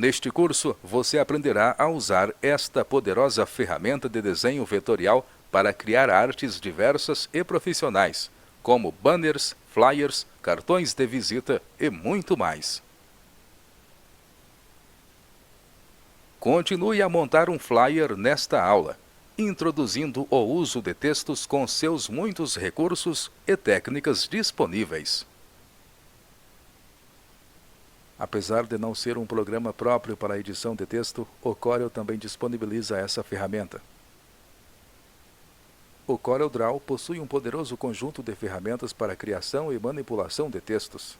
Neste curso, você aprenderá a usar esta poderosa ferramenta de desenho vetorial para criar artes diversas e profissionais, como banners, flyers, cartões de visita e muito mais. Continue a montar um flyer nesta aula, introduzindo o uso de textos com seus muitos recursos e técnicas disponíveis. Apesar de não ser um programa próprio para a edição de texto, o Corel também disponibiliza essa ferramenta. O CorelDRAW possui um poderoso conjunto de ferramentas para a criação e manipulação de textos.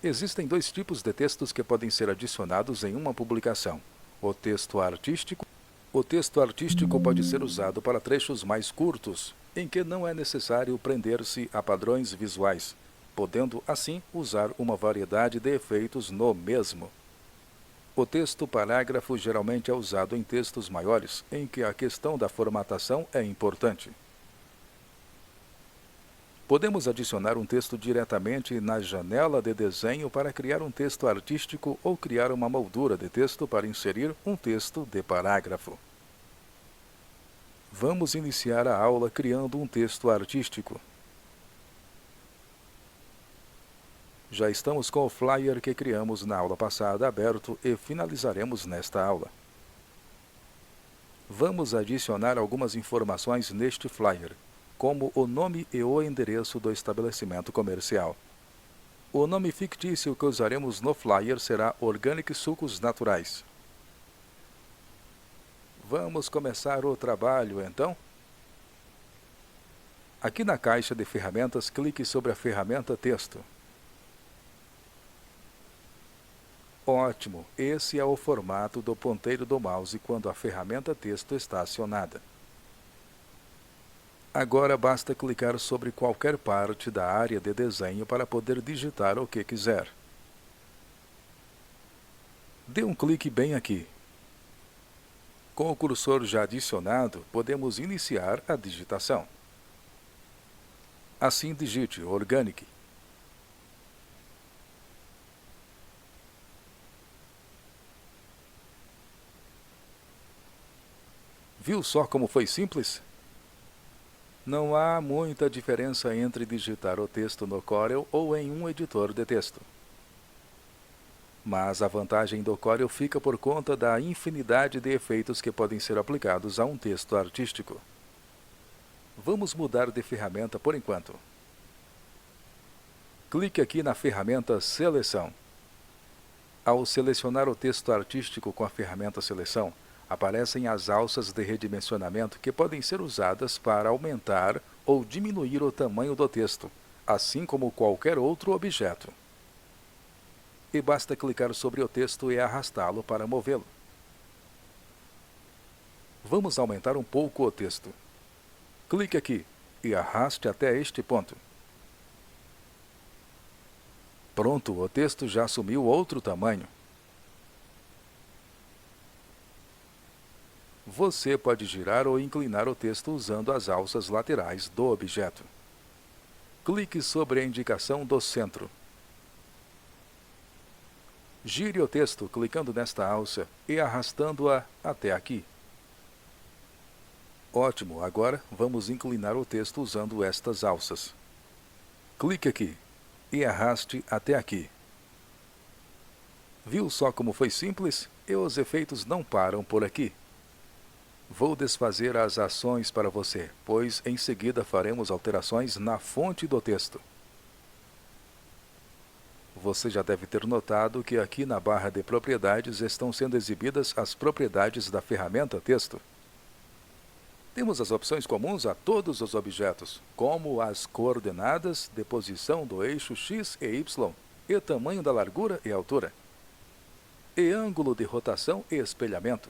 Existem dois tipos de textos que podem ser adicionados em uma publicação: o texto artístico. O texto artístico pode ser usado para trechos mais curtos, em que não é necessário prender-se a padrões visuais, podendo, assim, usar uma variedade de efeitos no mesmo. O texto parágrafo geralmente é usado em textos maiores, em que a questão da formatação é importante. Podemos adicionar um texto diretamente na janela de desenho para criar um texto artístico ou criar uma moldura de texto para inserir um texto de parágrafo. Vamos iniciar a aula criando um texto artístico. Já estamos com o flyer que criamos na aula passada aberto e finalizaremos nesta aula. Vamos adicionar algumas informações neste flyer, como o nome e o endereço do estabelecimento comercial. O nome fictício que usaremos no flyer será Organic Sucos Naturais. Vamos começar o trabalho, então? Aqui na caixa de ferramentas, clique sobre a ferramenta Texto. Ótimo! Esse é o formato do ponteiro do mouse quando a ferramenta Texto está acionada. Agora basta clicar sobre qualquer parte da área de desenho para poder digitar o que quiser. Dê um clique bem aqui. Com o cursor já adicionado, podemos iniciar a digitação. Assim digite Organic. Viu só como foi simples? Não há muita diferença entre digitar o texto no Corel ou em um editor de texto. Mas a vantagem do Corel fica por conta da infinidade de efeitos que podem ser aplicados a um texto artístico. Vamos mudar de ferramenta por enquanto. Clique aqui na ferramenta Seleção. Ao selecionar o texto artístico com a ferramenta Seleção, aparecem as alças de redimensionamento que podem ser usadas para aumentar ou diminuir o tamanho do texto, assim como qualquer outro objeto. E basta clicar sobre o texto e arrastá-lo para movê-lo. Vamos aumentar um pouco o texto. Clique aqui e arraste até este ponto. Pronto, o texto já assumiu outro tamanho. Você pode girar ou inclinar o texto usando as alças laterais do objeto. Clique sobre a indicação do centro. Gire o texto clicando nesta alça e arrastando-a até aqui. Ótimo, agora vamos inclinar o texto usando estas alças. Clique aqui e arraste até aqui. Viu só como foi simples? E os efeitos não param por aqui. Vou desfazer as ações para você, pois em seguida faremos alterações na fonte do texto. Você já deve ter notado que aqui na barra de propriedades estão sendo exibidas as propriedades da ferramenta Texto. Temos as opções comuns a todos os objetos, como as coordenadas de posição do eixo X e Y, e tamanho da largura e altura, e ângulo de rotação e espelhamento.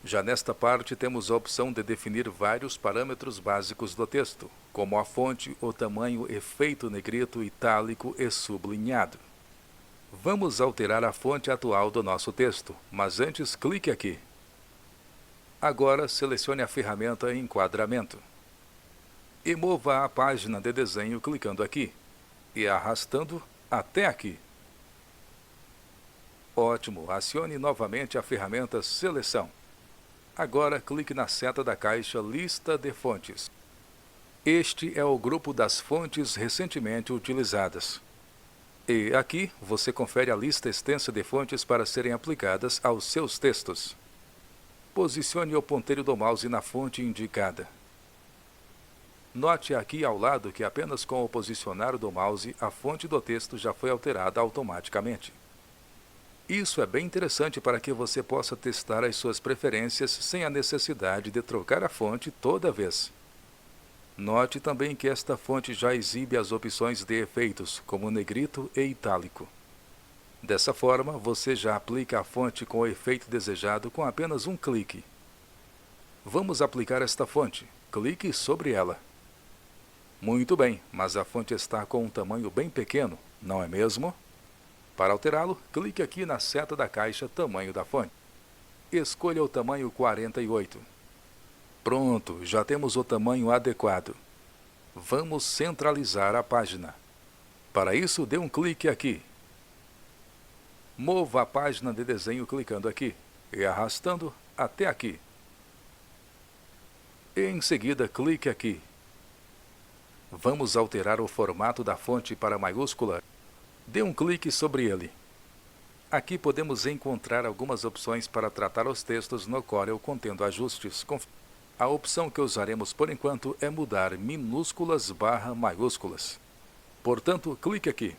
Já nesta parte temos a opção de definir vários parâmetros básicos do texto, como a fonte, o tamanho, efeito negrito, itálico e sublinhado. Vamos alterar a fonte atual do nosso texto, mas antes clique aqui. Agora selecione a ferramenta Enquadramento. E mova a página de desenho clicando aqui e arrastando até aqui. Ótimo, acione novamente a ferramenta Seleção. Agora clique na seta da caixa Lista de fontes. Este é o grupo das fontes recentemente utilizadas. E aqui você confere a lista extensa de fontes para serem aplicadas aos seus textos. Posicione o ponteiro do mouse na fonte indicada. Note aqui ao lado que apenas com o posicionar do mouse a fonte do texto já foi alterada automaticamente. Isso é bem interessante para que você possa testar as suas preferências sem a necessidade de trocar a fonte toda vez. Note também que esta fonte já exibe as opções de efeitos, como negrito e itálico. Dessa forma, você já aplica a fonte com o efeito desejado com apenas um clique. Vamos aplicar esta fonte. Clique sobre ela. Muito bem, mas a fonte está com um tamanho bem pequeno, não é mesmo? Para alterá-lo, clique aqui na seta da caixa Tamanho da fonte. Escolha o tamanho 48. Pronto, já temos o tamanho adequado. Vamos centralizar a página. Para isso, dê um clique aqui. Mova a página de desenho clicando aqui e arrastando até aqui. E em seguida, clique aqui. Vamos alterar o formato da fonte para maiúscula. Dê um clique sobre ele. Aqui podemos encontrar algumas opções para tratar os textos no Corel contendo ajustes. A opção que usaremos por enquanto é mudar minúsculas barra maiúsculas. Portanto, clique aqui.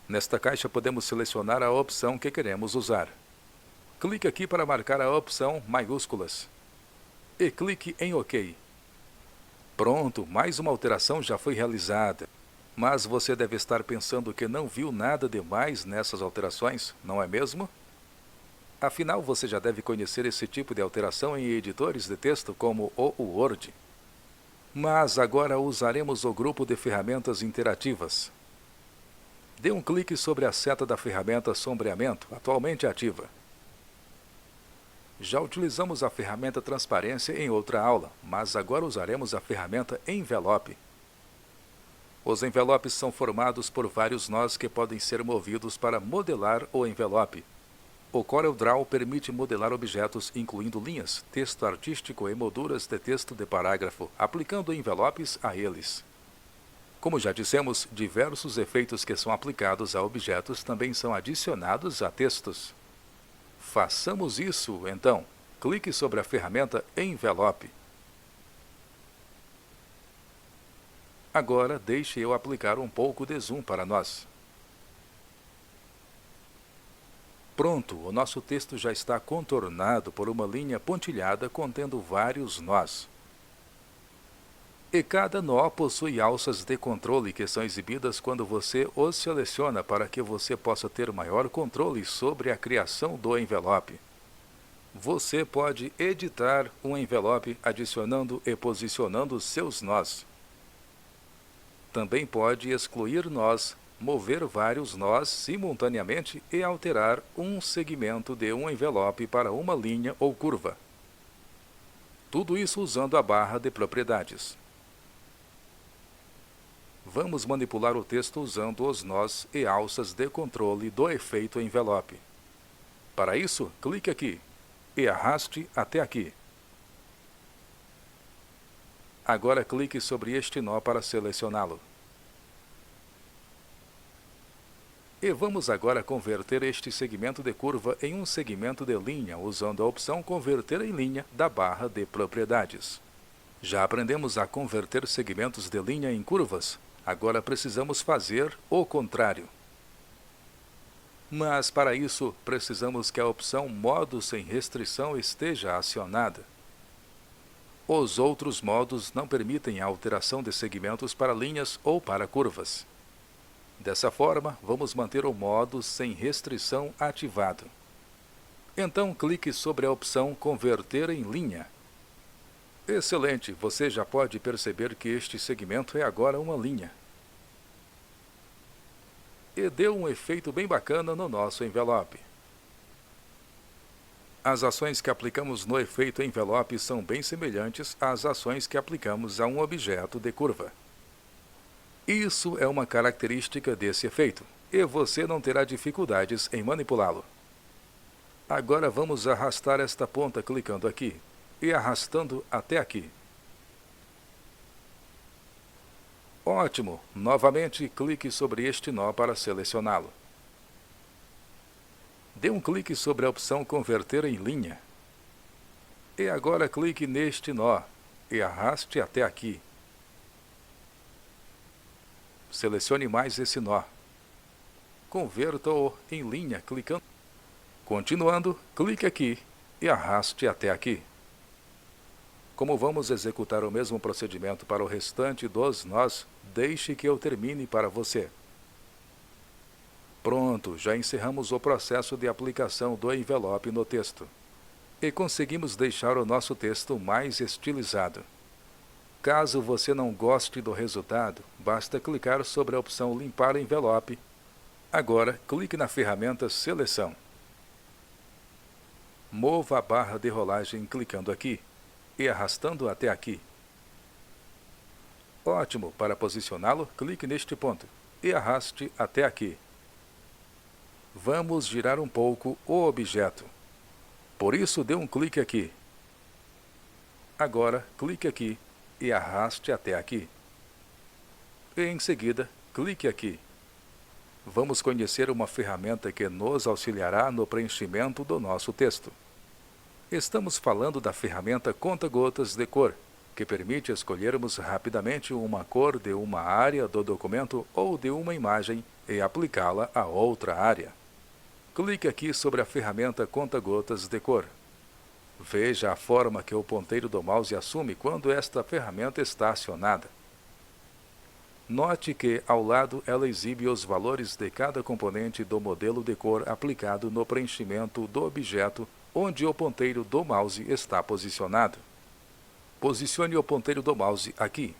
Nesta caixa podemos selecionar a opção que queremos usar. Clique aqui para marcar a opção maiúsculas. E clique em OK. Pronto, mais uma alteração já foi realizada. Mas você deve estar pensando que não viu nada demais nessas alterações, não é mesmo? Afinal, você já deve conhecer esse tipo de alteração em editores de texto como o Word. Mas agora usaremos o grupo de ferramentas interativas. Dê um clique sobre a seta da ferramenta Sombreamento, atualmente ativa. Já utilizamos a ferramenta Transparência em outra aula, mas agora usaremos a ferramenta Envelope. Os envelopes são formados por vários nós que podem ser movidos para modelar o envelope. O CorelDRAW permite modelar objetos incluindo linhas, texto artístico e molduras de texto de parágrafo, aplicando envelopes a eles. Como já dissemos, diversos efeitos que são aplicados a objetos também são adicionados a textos. Façamos isso, então. Clique sobre a ferramenta Envelope. Agora, deixe eu aplicar um pouco de zoom para nós. Pronto, o nosso texto já está contornado por uma linha pontilhada contendo vários nós. E cada nó possui alças de controle que são exibidas quando você os seleciona para que você possa ter maior controle sobre a criação do envelope. Você pode editar um envelope adicionando e posicionando seus nós. Também pode excluir nós, mover vários nós simultaneamente e alterar um segmento de um envelope para uma linha ou curva. Tudo isso usando a barra de propriedades. Vamos manipular o texto usando os nós e alças de controle do efeito envelope. Para isso, clique aqui e arraste até aqui. Agora clique sobre este nó para selecioná-lo. E vamos agora converter este segmento de curva em um segmento de linha, usando a opção Converter em linha da barra de propriedades. Já aprendemos a converter segmentos de linha em curvas, agora precisamos fazer o contrário. Mas para isso, precisamos que a opção Modo sem restrição esteja acionada. Os outros modos não permitem a alteração de segmentos para linhas ou para curvas. Dessa forma, vamos manter o modo sem restrição ativado. Então, clique sobre a opção Converter em linha. Excelente! Você já pode perceber que este segmento é agora uma linha. E deu um efeito bem bacana no nosso envelope. As ações que aplicamos no efeito envelope são bem semelhantes às ações que aplicamos a um objeto de curva. Isso é uma característica desse efeito. e você não terá dificuldades em manipulá-lo. Agora vamos arrastar esta ponta clicando aqui e arrastando até aqui. Ótimo! Novamente, clique sobre este nó para selecioná-lo. Dê um clique sobre a opção Converter em linha. E agora clique neste nó e arraste até aqui. Selecione mais esse nó. Converta-o em linha clicando. Continuando, clique aqui e arraste até aqui. Como vamos executar o mesmo procedimento para o restante dos nós, deixe que eu termine para você. Pronto, já encerramos o processo de aplicação do envelope no texto. E conseguimos deixar o nosso texto mais estilizado. Caso você não goste do resultado, basta clicar sobre a opção Limpar envelope. Agora, clique na ferramenta Seleção. Mova a barra de rolagem clicando aqui e arrastando até aqui. Ótimo! Para posicioná-lo, clique neste ponto e arraste até aqui. Vamos girar um pouco o objeto. Por isso, dê um clique aqui. Agora, clique aqui e arraste até aqui. E em seguida, clique aqui. Vamos conhecer uma ferramenta que nos auxiliará no preenchimento do nosso texto. Estamos falando da ferramenta Conta-Gotas de Cor, que permite escolhermos rapidamente uma cor de uma área do documento ou de uma imagem e aplicá-la a outra área. Clique aqui sobre a ferramenta Conta-Gotas de Cor. Veja a forma que o ponteiro do mouse assume quando esta ferramenta está acionada. Note que, ao lado, ela exibe os valores de cada componente do modelo de cor aplicado no preenchimento do objeto onde o ponteiro do mouse está posicionado. Posicione o ponteiro do mouse aqui.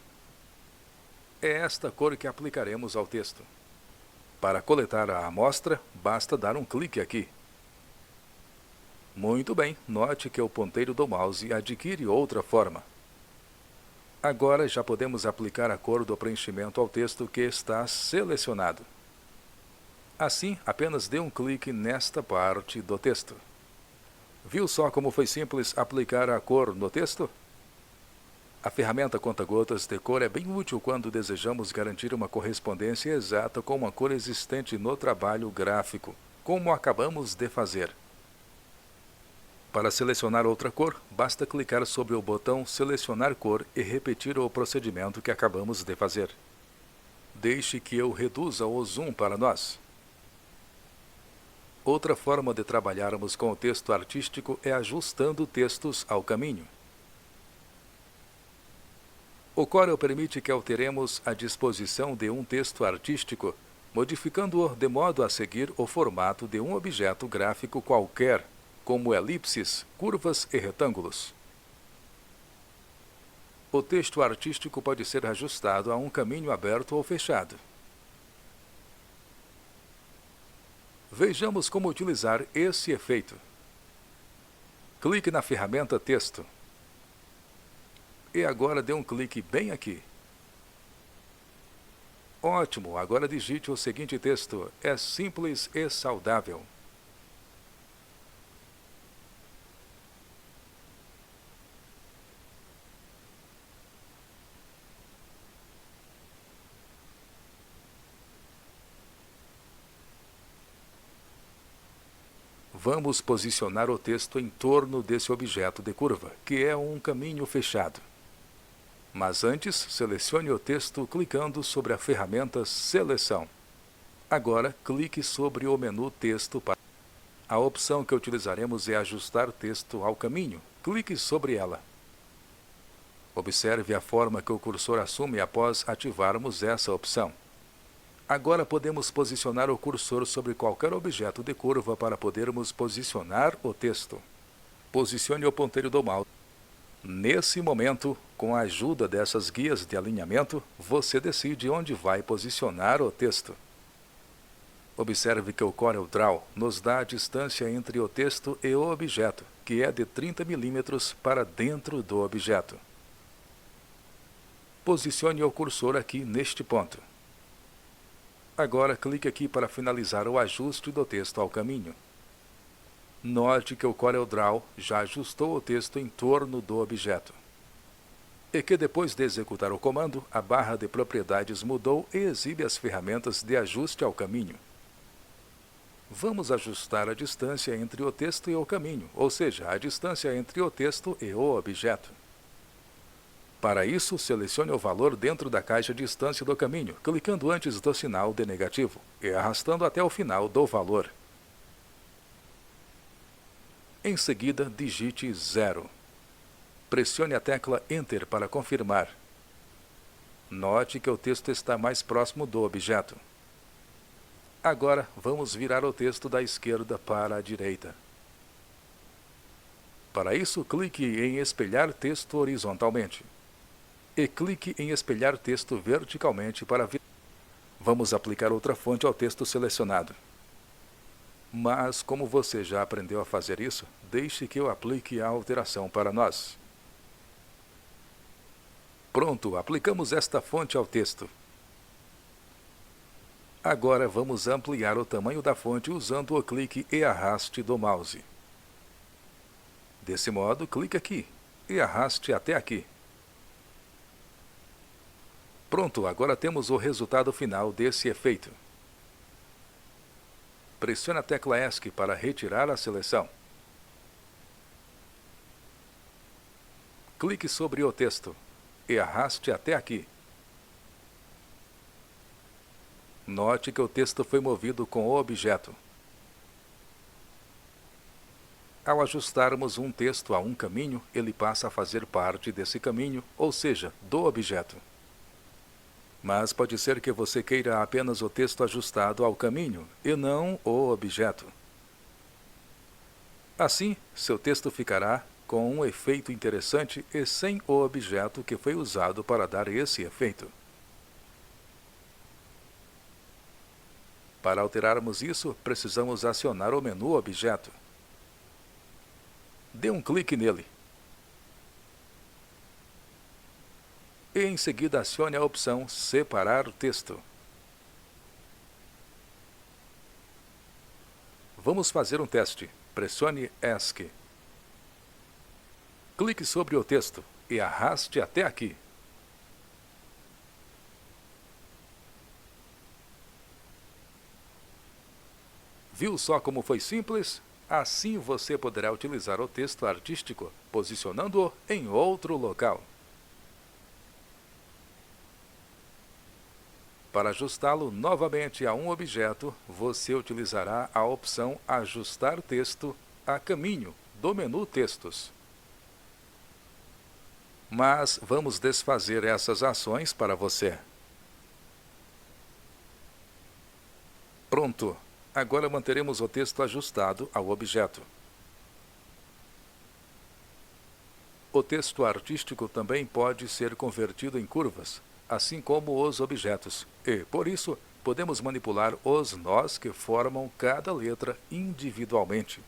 É esta cor que aplicaremos ao texto. Para coletar a amostra, basta dar um clique aqui. Muito bem, note que o ponteiro do mouse adquire outra forma. Agora já podemos aplicar a cor do preenchimento ao texto que está selecionado. Assim, apenas dê um clique nesta parte do texto. Viu só como foi simples aplicar a cor no texto? A ferramenta Conta-Gotas de Cor é bem útil quando desejamos garantir uma correspondência exata com uma cor existente no trabalho gráfico, como acabamos de fazer. Para selecionar outra cor, basta clicar sobre o botão Selecionar cor e repetir o procedimento que acabamos de fazer. Deixe que eu reduza o zoom para nós. Outra forma de trabalharmos com o texto artístico é ajustando textos ao caminho. O Corel permite que alteremos a disposição de um texto artístico, modificando-o de modo a seguir o formato de um objeto gráfico qualquer, como elipses, curvas e retângulos. O texto artístico pode ser ajustado a um caminho aberto ou fechado. Vejamos como utilizar esse efeito. Clique na ferramenta Texto. E agora dê um clique bem aqui. Ótimo! Agora digite o seguinte texto: é simples e saudável. Vamos posicionar o texto em torno desse objeto de curva, que é um caminho fechado. Mas antes, selecione o texto clicando sobre a ferramenta Seleção. Agora, clique sobre o menu Texto. A opção que utilizaremos é Ajustar texto ao caminho. Clique sobre ela. Observe a forma que o cursor assume após ativarmos essa opção. Agora podemos posicionar o cursor sobre qualquer objeto de curva para podermos posicionar o texto. Posicione o ponteiro do mouse. Nesse momento, com a ajuda dessas guias de alinhamento, você decide onde vai posicionar o texto. Observe que o CorelDRAW nos dá a distância entre o texto e o objeto, que é de 30 mm para dentro do objeto. Posicione o cursor aqui neste ponto. Agora clique aqui para finalizar o ajuste do texto ao caminho. Note que o CorelDRAW já ajustou o texto em torno do objeto. E que depois de executar o comando, a barra de propriedades mudou e exibe as ferramentas de ajuste ao caminho. Vamos ajustar a distância entre o texto e o caminho, ou seja, a distância entre o texto e o objeto. Para isso, selecione o valor dentro da caixa distância do caminho, clicando antes do sinal de negativo e arrastando até o final do valor. Em seguida, digite 0. Pressione a tecla Enter para confirmar. Note que o texto está mais próximo do objeto. Agora, vamos virar o texto da esquerda para a direita. Para isso, clique em Espelhar texto horizontalmente. E clique em Espelhar texto verticalmente para virar. Vamos aplicar outra fonte ao texto selecionado. Mas, como você já aprendeu a fazer isso, deixe que eu aplique a alteração para nós. Pronto, aplicamos esta fonte ao texto. Agora vamos ampliar o tamanho da fonte usando o clique e arraste do mouse. Desse modo, clique aqui e arraste até aqui. Pronto, agora temos o resultado final desse efeito. Pressione a tecla ESC para retirar a seleção. Clique sobre o texto e arraste até aqui. Note que o texto foi movido com o objeto. Ao ajustarmos um texto a um caminho, ele passa a fazer parte desse caminho, ou seja, do objeto. Mas pode ser que você queira apenas o texto ajustado ao caminho, e não o objeto. Assim, seu texto ficará com um efeito interessante e sem o objeto que foi usado para dar esse efeito. Para alterarmos isso, precisamos acionar o menu Objeto. Dê um clique nele. E em seguida acione a opção Separar texto. Vamos fazer um teste. Pressione ESC. Clique sobre o texto e arraste até aqui. Viu só como foi simples? Assim você poderá utilizar o texto artístico, posicionando-o em outro local. Para ajustá-lo novamente a um objeto, você utilizará a opção Ajustar texto a caminho do menu Textos. Mas vamos desfazer essas ações para você. Pronto! Agora manteremos o texto ajustado ao objeto. O texto artístico também pode ser convertido em curvas, assim como os objetos, e, por isso, podemos manipular os nós que formam cada letra individualmente.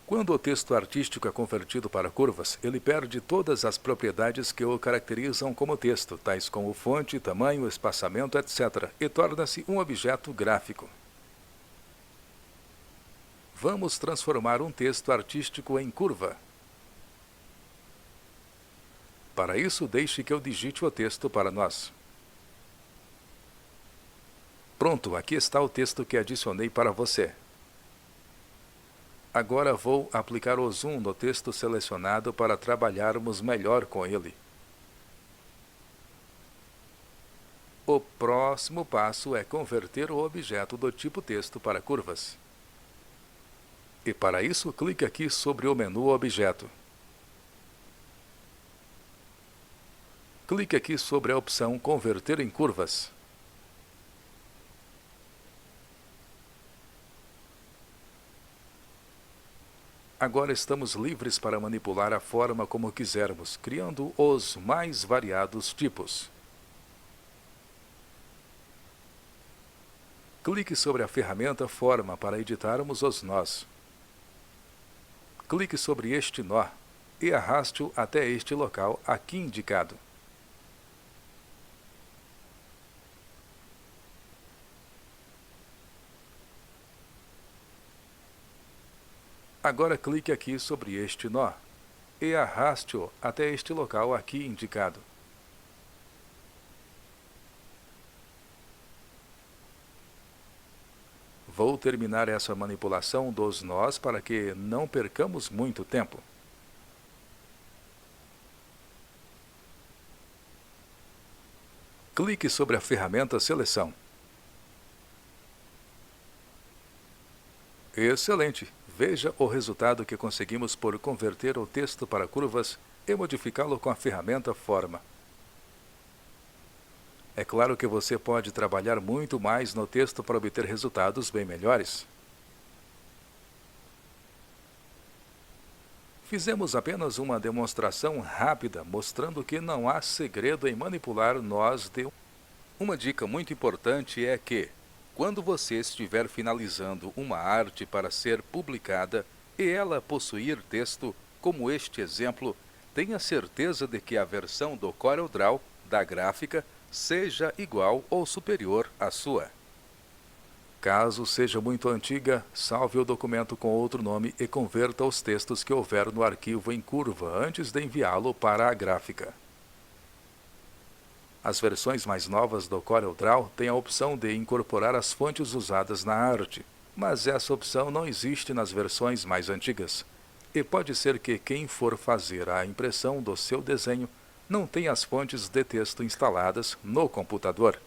Quando o texto artístico é convertido para curvas, ele perde todas as propriedades que o caracterizam como texto, tais como fonte, tamanho, espaçamento, etc., e torna-se um objeto gráfico. Vamos transformar um texto artístico em curva. Para isso, deixe que eu digite o texto para nós. Pronto, aqui está o texto que adicionei para você. Agora vou aplicar o zoom no texto selecionado para trabalharmos melhor com ele. O próximo passo é converter o objeto do tipo texto para curvas. E para isso, clique aqui sobre o menu Objeto. Clique aqui sobre a opção Converter em curvas. Agora estamos livres para manipular a forma como quisermos, criando os mais variados tipos. Clique sobre a ferramenta Forma para editarmos os nós. Clique sobre este nó e arraste-o até este local aqui indicado. Agora clique aqui sobre este nó e arraste-o até este local aqui indicado. Vou terminar essa manipulação dos nós para que não percamos muito tempo. Clique sobre a ferramenta Seleção. Excelente! Veja o resultado que conseguimos por converter o texto para curvas e modificá-lo com a ferramenta Forma. É claro que você pode trabalhar muito mais no texto para obter resultados bem melhores. Fizemos apenas uma demonstração rápida mostrando que não há segredo em manipular nós de... Uma dica muito importante é que, quando você estiver finalizando uma arte para ser publicada e ela possuir texto, como este exemplo, tenha certeza de que a versão do CorelDRAW da gráfica seja igual ou superior à sua. Caso seja muito antiga, salve o documento com outro nome e converta os textos que houver no arquivo em curva antes de enviá-lo para a gráfica. As versões mais novas do CorelDRAW têm a opção de incorporar as fontes usadas na arte, mas essa opção não existe nas versões mais antigas. E pode ser que quem for fazer a impressão do seu desenho não tenha as fontes de texto instaladas no computador.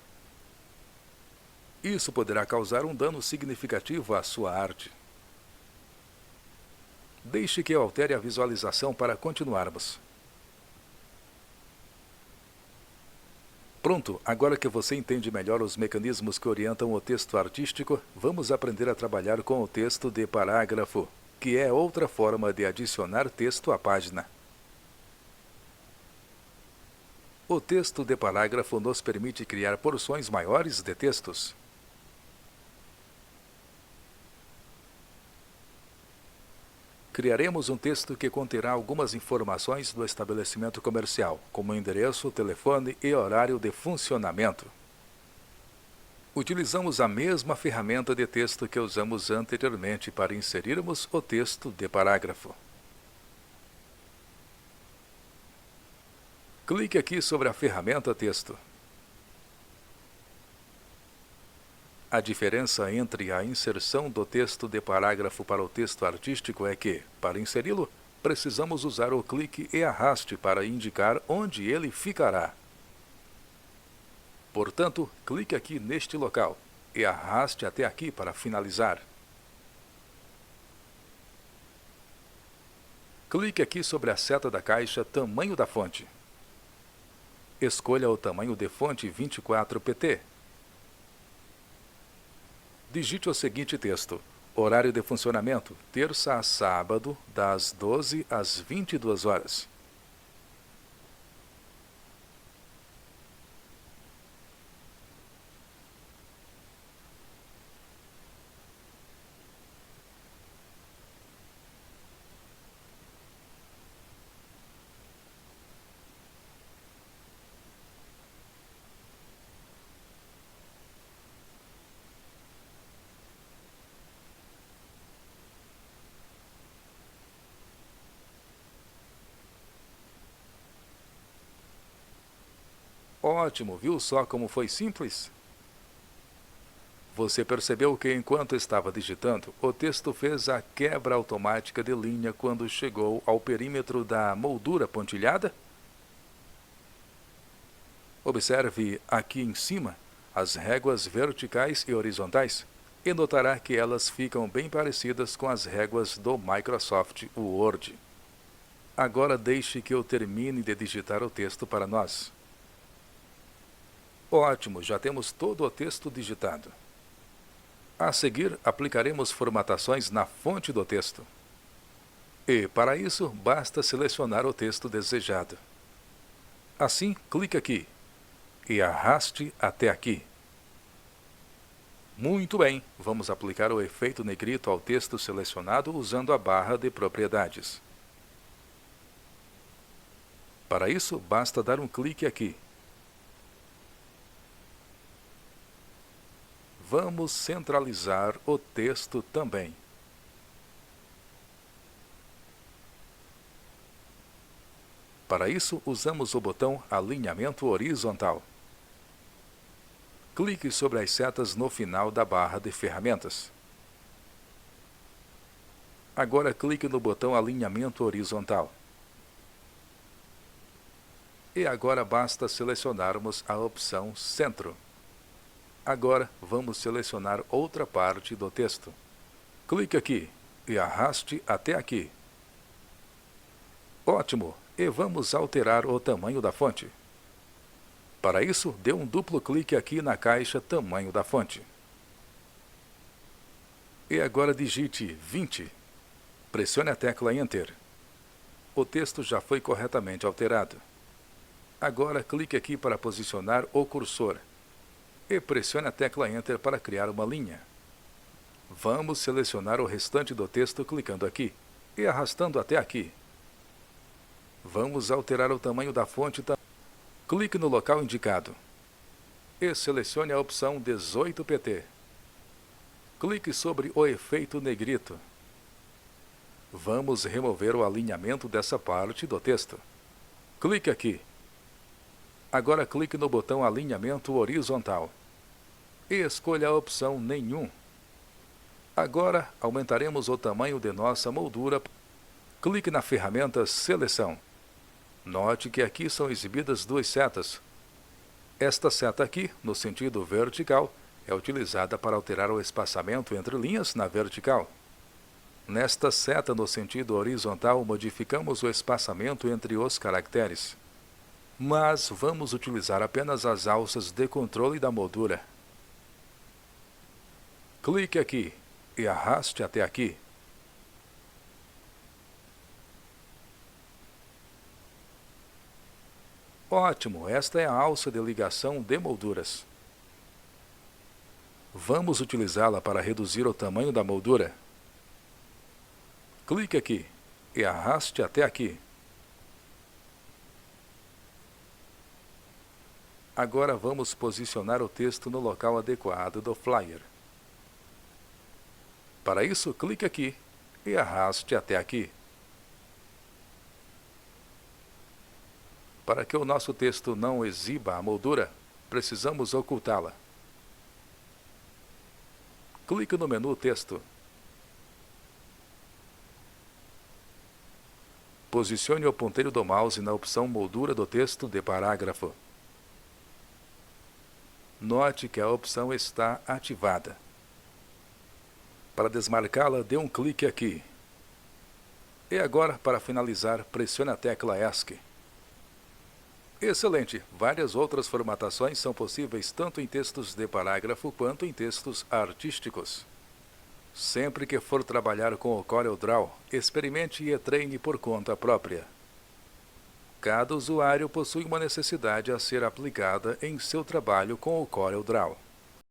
Isso poderá causar um dano significativo à sua arte. Deixe que eu altere a visualização para continuarmos. Pronto, agora que você entende melhor os mecanismos que orientam o texto artístico, vamos aprender a trabalhar com o texto de parágrafo, que é outra forma de adicionar texto à página. O texto de parágrafo nos permite criar porções maiores de textos. Criaremos um texto que conterá algumas informações do estabelecimento comercial, como endereço, telefone e horário de funcionamento. Utilizamos a mesma ferramenta de texto que usamos anteriormente para inserirmos o texto de parágrafo. Clique aqui sobre a ferramenta Texto. A diferença entre a inserção do texto de parágrafo para o texto artístico é que, para inseri-lo, precisamos usar o clique e arraste para indicar onde ele ficará. Portanto, clique aqui neste local e arraste até aqui para finalizar. Clique aqui sobre a seta da caixa Tamanho da fonte. Escolha o tamanho de fonte 24 pt. Digite o seguinte texto: horário de funcionamento, terça a sábado, das 12 às 22 horas. Ótimo, viu só como foi simples? Você percebeu que enquanto estava digitando, o texto fez a quebra automática de linha quando chegou ao perímetro da moldura pontilhada? Observe aqui em cima as réguas verticais e horizontais e notará que elas ficam bem parecidas com as réguas do Microsoft Word. Agora deixe que eu termine de digitar o texto para nós. Ótimo, já temos todo o texto digitado. A seguir, aplicaremos formatações na fonte do texto. E, para isso, basta selecionar o texto desejado. Assim, clique aqui e arraste até aqui. Muito bem, vamos aplicar o efeito negrito ao texto selecionado usando a barra de propriedades. Para isso, basta dar um clique aqui. Vamos centralizar o texto também. Para isso, usamos o botão Alinhamento Horizontal. Clique sobre as setas no final da barra de ferramentas. Agora clique no botão Alinhamento Horizontal. E agora basta selecionarmos a opção Centro. Agora vamos selecionar outra parte do texto. Clique aqui e arraste até aqui. Ótimo! E vamos alterar o tamanho da fonte. Para isso, dê um duplo clique aqui na caixa Tamanho da fonte. E agora digite 20. Pressione a tecla Enter. O texto já foi corretamente alterado. Agora clique aqui para posicionar o cursor. E pressione a tecla Enter para criar uma linha. Vamos selecionar o restante do texto clicando aqui e arrastando até aqui. Vamos alterar o tamanho da fonte também. Clique no local indicado e selecione a opção 18 pt. Clique sobre o efeito negrito. Vamos remover o alinhamento dessa parte do texto. Clique aqui. Agora clique no botão Alinhamento Horizontal e escolha a opção Nenhum. Agora aumentaremos o tamanho de nossa moldura. Clique na ferramenta Seleção. Note que aqui são exibidas duas setas. Esta seta aqui, no sentido vertical, é utilizada para alterar o espaçamento entre linhas na vertical. Nesta seta no sentido horizontal, modificamos o espaçamento entre os caracteres. Mas vamos utilizar apenas as alças de controle da moldura. Clique aqui e arraste até aqui. Ótimo, esta é a alça de ligação de molduras. Vamos utilizá-la para reduzir o tamanho da moldura. Clique aqui e arraste até aqui. Agora vamos posicionar o texto no local adequado do flyer. Para isso, clique aqui e arraste até aqui. Para que o nosso texto não exiba a moldura, precisamos ocultá-la. Clique no menu Texto. Posicione o ponteiro do mouse na opção Moldura do texto de parágrafo. Note que a opção está ativada. Para desmarcá-la, dê um clique aqui. E agora, para finalizar, pressione a tecla ESC. Excelente! Várias outras formatações são possíveis tanto em textos de parágrafo quanto em textos artísticos. Sempre que for trabalhar com o CorelDRAW, experimente e treine por conta própria. Cada usuário possui uma necessidade a ser aplicada em seu trabalho com o CorelDRAW.